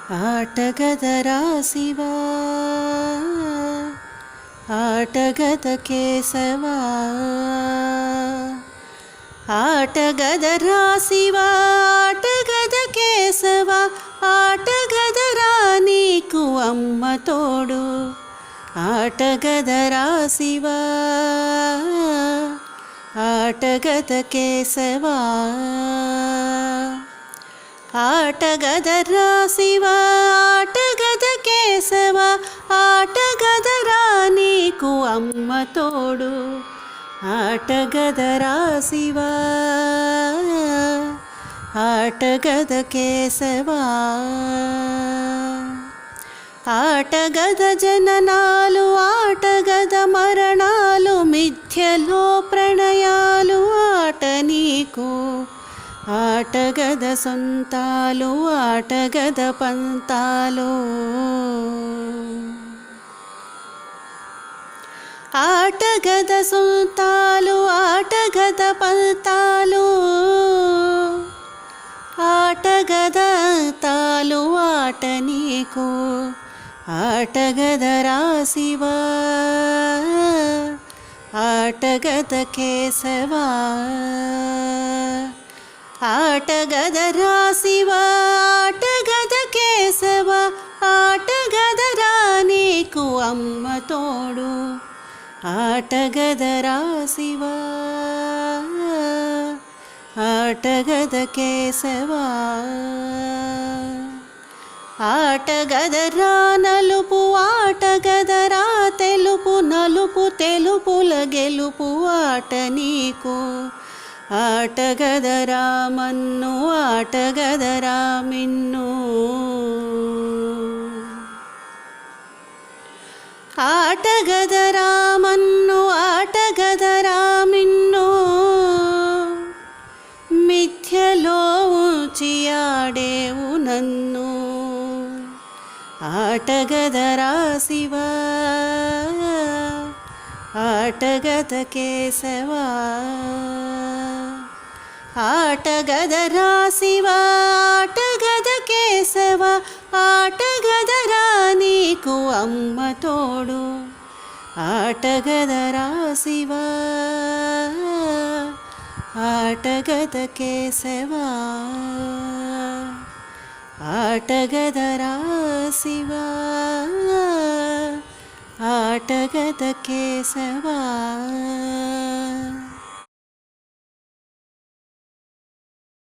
ఆటగదరా శివా ఆటగద కేశవా ఆటగదరా శివా ఆటగద కేశవా ఆటగదరా నీకు అమ్మ తోడు ఆటగదరా శివా ఆటగద కేశవా ఆటగదరా శివా ఆటగద కేశవా ఆటగదరా నీకు అమ్మ తోడు ఆటగదరా శివా ఆటగద కేశవా ఆటగద జననాలు ఆటగద మరణాలు మిథ్యలో ప్రణయాలు ఆట నీకు ఆటగద సొంతాలు ఆటగద పంతాలు ఆటగద సొంతాలు ఆటగద పంతాలు ఆటగద తాలు ఆట నీకు ఆటగదరా శివా ఆటగద కేశవా ఆటగదరా శివా ఆటగద కేశవా ఆటగదరా నీకు అమ్మ తోడు ఆటగదరా శివా ఆటగద కేశవా ఆటగదరా నలుపు ఆటగదరా తెలుపు నలుపు తెలుపుల గెలుపు ఆట నీకు ఆటగదరా మన్ను ఆటగదరా మిన్ను ఆటగదరా మన్ను ఆటగదరా మిన్ను మిథ్యలో ఉంచి ఆడేవు నన్ను ఆటగదరా శివా ఆటగద కేశవా ఆటగదరా శివా ఆటగద కేశవా ఆటగదరా నీకు అమ్మ తోడు ఆటగదరా శివా ఆటగద కేశవా ఆటగదరా శివా ఆటగద కేశవా